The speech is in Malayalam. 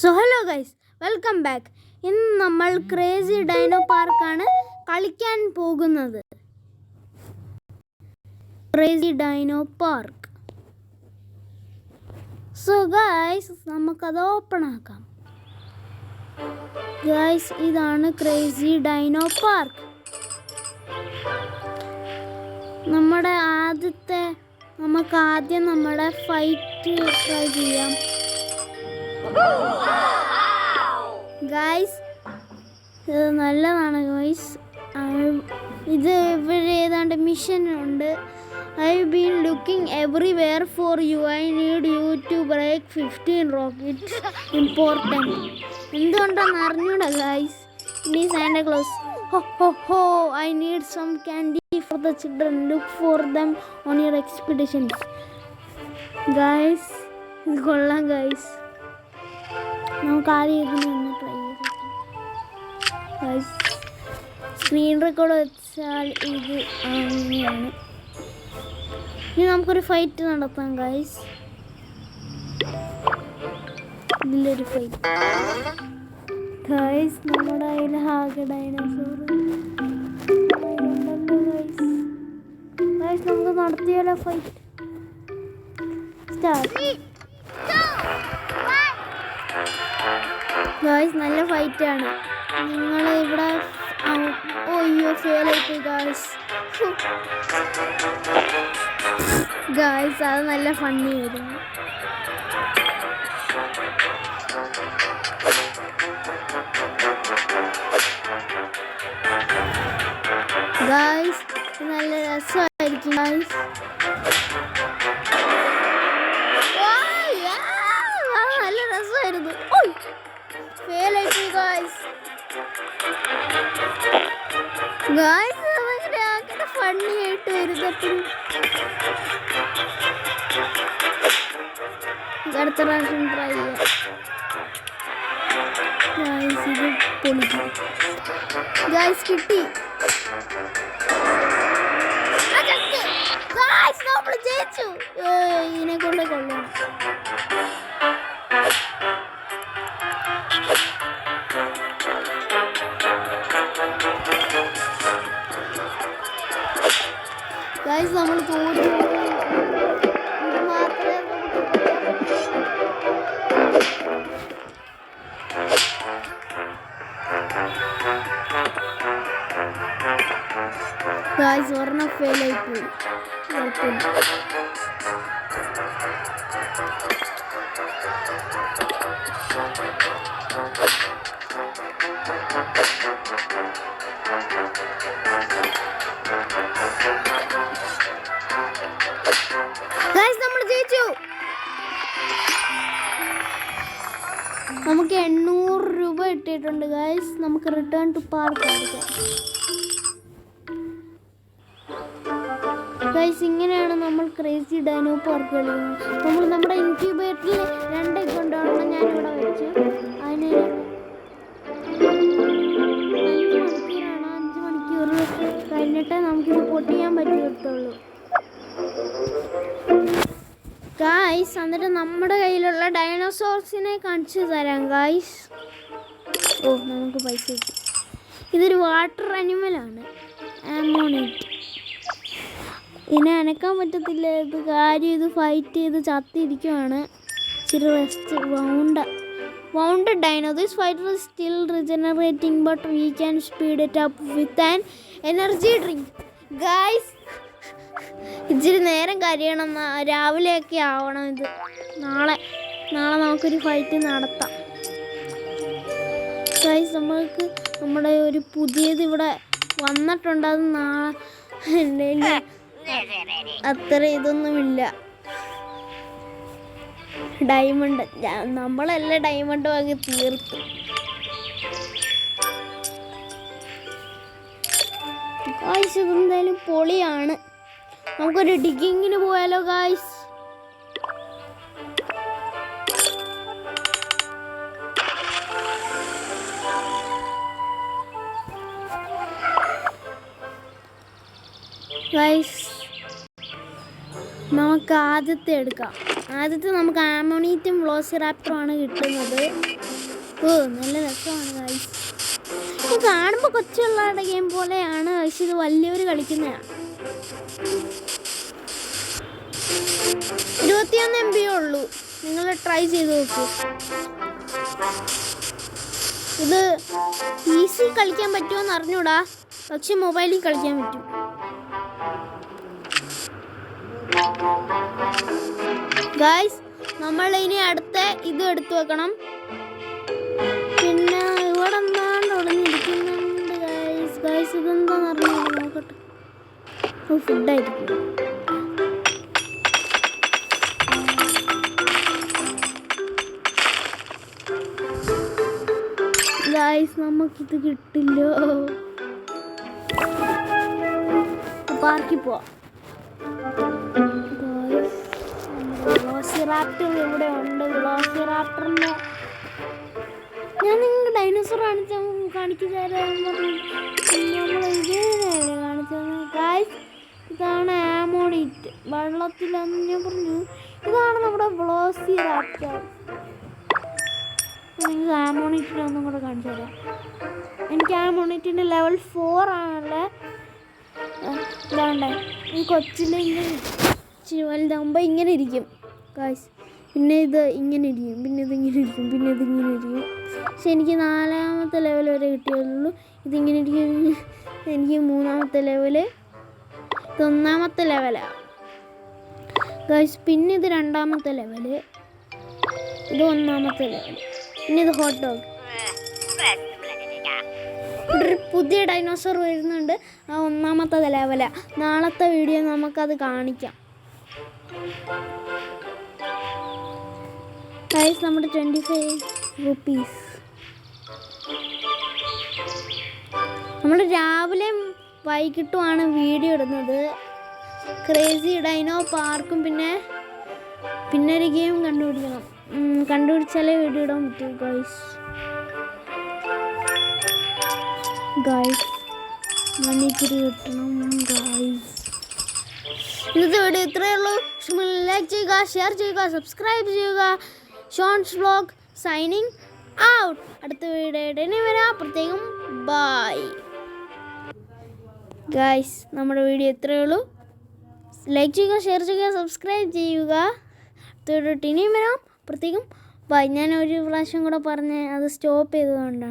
So hello guys, welcome back. ഇന്ന് നമ്മൾ ക്രേസി ഡൈനോ പാർക്കാണ് കളിക്കാൻ പോകുന്നത്. Crazy dino park. So guys, നമുക്കത് ഓപ്പൺ ആക്കാം. ഗൈസ്, ഇതാണ് ക്രേസി ഡൈനോ പാർക്ക്. നമുക്ക് ആദ്യം നമ്മുടെ ഫൈറ്റ് ട്രൈ ചെയ്യാം. ഗൈസ്, ഇത് നല്ലതാണ് ഗൈസ്. ഇത് ഇവിടെ ഏതാണ്ട് മിഷൻ ഉണ്ട്. I been looking everywhere for you. I need you to break 15 rockets. Important. എന്തുകൊണ്ടാണെന്ന് അറിഞ്ഞൂടാ ഗൈസ്. ഇനി Santa Claus. Ho, I need some candy for the children. Look for them on your expeditions. Guys, ഇത് കൊള്ളാം ഗൈസ്. നമുക്ക് ആദ്യം ഇതിനൊന്ന് ട്രൈ ചെയ്ത് ഗൈസ്. സ്ക്രീൻ റെക്കോർഡ് വെച്ചാൽ ഇത് അങ്ങനെയാണ്. ഇനി നമുക്കൊരു ഫൈറ്റ് നടത്താം ഗൈസ്. ഇതിലൊരു ഫൈറ്റ് ഗൈസ്. നമ്മുടെ കയ്യിൽ ആകെ ഡൈനോസോർ ഉണ്ടല്ലോ ഗൈസ്. ഗൈസ്, നമുക്ക് നടത്തിയാലോ ഫൈറ്റ്? സ്റ്റാർട്ട്. ഗൈസ്, നല്ല ഫൈറ്റാണ്. നിങ്ങൾ ഇവിടെ അയ്യോ ഫെയിലായിപ്പോയി ഗൈസ്. ഗൈസ്, അത് നല്ല ഫണ്ണി ആയിരുന്നു. ഗൈസ്, നല്ല രസമായിരിക്കും ഗൈസ്. നല്ല രസമായിരുന്നു. ഫെയിലായിപ്പോയി ഗൈസ്. ഗൈസ്, അങ്ങനെ ഫണ്ണി ആയിട്ട് വരുന്നപ്പോഴും അടുത്ത പ്രാവശ്യം ട്രൈ ചെയ്യാം ഗൈസ്. ഇത് പൊളിക്കും ഗൈസ്. കിട്ടി ഗൈസ്, നമ്മൾ ജയിച്ചു. ഇതിനെ കൊണ്ട് കൊള്ളണം. ഗൈസ്, നമ്മൾ തോറ്റു. ഇത് മാത്രമേ ഗൈസ്, ഒരെണ്ണം ഫെയിലായിപ്പോയി. ഗൈസ്, നമ്മൾ ജയിച്ചു. നമുക്ക് 800 രൂപ ഇട്ടിട്ടുണ്ട് ഗൈസ്. നമുക്ക് റിട്ടേൺ ടു പാർക്ക് എടുക്കാം ഗൈസ്. ഇങ്ങനെയാണ് നമ്മൾ ക്രേസി ഡൈനോ പാർക്ക് കളിക്കുന്നത്. നമ്മുടെ ഇൻക്യുബേറ്ററിൽ 2 കൊണ്ടാണ് ഞാനിവിടെ വെച്ചു. അതിന് 5 മണിക്കൂർ കഴിഞ്ഞിട്ടേ നമുക്കിത് പൊട്ടിക്കാൻ പറ്റുള്ളൂ ഗൈസ്. എന്നിട്ട് നമ്മുടെ കയ്യിലുള്ള ഡൈനോസോർസിനെ കാണിച്ചു തരാം ഗൈസ്. നമുക്ക് പൈസ കിട്ടി. ഇതൊരു വാട്ടർ അനിമലാണ്, ആമോണിറ്റ്. ഇതിനെ അനക്കാൻ പറ്റത്തില്ല. ഇത് കാര്യം ഇത് ഫൈറ്റ് ചെയ്ത് ചത്തിരിക്കുവാണ്. ഇച്ചിരി rest. Wounded dino. This fighter is still regenerating but we can speed it up with an energy drink. Guys, ഇച്ചിരി നേരം കഴിയണം. രാവിലെയൊക്കെ ആവണം ഇത്. നാളെ നമുക്കൊരു ഫൈറ്റ് നടത്താം ഗൈസ്. നമ്മൾക്ക് നമ്മുടെ ഒരു പുതിയത് ഇവിടെ വന്നിട്ടുണ്ട്. അത് നാളെ അത്ര ഇതൊന്നുമില്ല. ഡയമണ്ട് നമ്മളെല്ലാം ഡയമണ്ട് വാങ്ങി തീർത്തു ഗൈസ്. ഇതെന്തായാലും പൊളിയാണ്. നമുക്കൊരു ഡിഗിങ്ങിന് പോയാലോ ഗൈസ്. ഗൈസ്, നമുക്ക് ആദ്യത്തെ എടുക്കാം. ആദ്യത്തെ നമുക്ക് ആമോണീറ്റും വെലോസിറാപ്റ്ററുമാണ് കിട്ടുന്നത്. നല്ല രസമാണ് ഗൈസ്. ഇത് കാണുമ്പോൾ കൊച്ചുള്ളവരുടെ ഗെയിം പോലെയാണ്, പക്ഷെ ഇത് വലിയവർ കളിക്കുന്നതാണ്. 21 MB ഉള്ളൂ, നിങ്ങൾ ട്രൈ ചെയ്ത് നോക്കൂ. ഇത് PC കളിക്കാൻ പറ്റുമോയെന്ന് അറിഞ്ഞൂടാ, പക്ഷെ മൊബൈലിൽ കളിക്കാൻ പറ്റും. ഗൈസ്, നമ്മൾ ഇനി അടുത്ത ഇത് എടുത്തു വെക്കണം. പിന്നെ ഇവിടെ എന്താണ്ട് ഉടഞ്ഞിരിക്കുന്നുണ്ട് ഗൈസ്. ഗൈസ് ഇതെന്താന്ന് അറിഞ്ഞൂടാ, നോക്കട്ടെ. ഫുഡായിരിക്കും. ഗൈസ് നമുക്കിത് കിട്ടില്ല. പാർക്കിൽ പോവാം. വെലോസിറാപ്റ്റർ ഇവിടെ ഉണ്ട്. വെലോസിറാപ്റ്ററിൻ്റെ ഞാൻ നിങ്ങൾക്ക് ഡൈനോസർ കാണിച്ചു തരാൻ നമ്മൾ ഇതേതാണ് കാണിച്ചത് ഗൈസ്. ഇതാണ് ആമോണിറ്റ്. വെള്ളത്തിലെന്ന് ഞാൻ പറഞ്ഞു, ഇതാണ് നമ്മുടെ വെലോസിറാപ്റ്റർ. നിങ്ങൾക്ക് ആമോണിറ്റിനെ ഒന്നും കൂടെ കാണിച്ചു തരാം. എനിക്ക് ആമോണിറ്റിൻ്റെ ലെവൽ 4 ആണല്ലേ. ഇതാണ്ടേ, ഈ കൊച്ചിൻ്റെ ഇങ്ങനെ വലുതാകുമ്പോൾ ഇങ്ങനെ ഇരിക്കും ഗൈസ്. പിന്നെ ഇത് ഇങ്ങനെ ഇരിക്കും, പിന്നെ ഇതിങ്ങനെ ഇരിക്കും, പിന്നെ ഇതിങ്ങനെ ഇരിക്കും. പക്ഷെ എനിക്ക് 4ാമത്തെ ലെവൽ വരെ കിട്ടിയുള്ളൂ. ഇതിങ്ങനെ ഇരിക്കും. എനിക്ക് 3ാമത്തെ ലെവല്, ഇത് 1ാമത്തെ ലെവലാണ് ഗൈസ്. പിന്നെ ഇത് 2ാമത്തെ ലെവല്, ഇത് 1ാമത്തെ ലെവൽ. പിന്നെ ഇത് ഹോട്ട് ഡോഗ്. ഇവിടെ ഒരു പുതിയ ഡൈനോസർ വരുന്നുണ്ട്, ആ 1ാമത്തെ ലെവലാണ്. നാളത്തെ വീഡിയോ നമുക്കത് കാണിക്കാം ഗൈസ്. നമ്മുടെ 25 rupees. നമ്മൾ രാവിലെ വൈകിട്ടുമാണ് വീഡിയോ ഇടുന്നത്. ക്രേസി ഡൈനോ പാർക്കും പിന്നെ ഒരു ഗെയിം കണ്ടുപിടിക്കണം. കണ്ടുപിടിച്ചാലേ വീഡിയോ ഇടാൻ പറ്റൂ ഗൈസ്. മണിത്തിരി കിട്ടണം ഗൈസ്. ഇന്നത്തെ വീഡിയോ ഇത്രയേ ഉള്ളൂ. ലൈക്ക് ചെയ്യുക, ഷെയർ ചെയ്യുക, സബ്സ്ക്രൈബ് ചെയ്യുക. ഷോൺസ് വ്ലോഗ് സൈനിങ് ഔട്ട്. അടുത്ത വീഡിയോയുടെ വരാം. പ്രത്യേകം ബൈ ഗൈസ്. നമ്മുടെ വീഡിയോ ഇത്രയേ ഉള്ളൂ. ലൈക്ക് ചെയ്യുക, ഷെയർ ചെയ്യുക, സബ്സ്ക്രൈബ് ചെയ്യുക. അടുത്ത വീഡിയോ ഇനിയും വരാം. പ്രത്യേകം ബൈ. ഞാൻ ഒരു പ്രാവശ്യം കൂടെ പറഞ്ഞ് അത് സ്റ്റോപ്പ് ചെയ്തതുകൊണ്ടാണ്.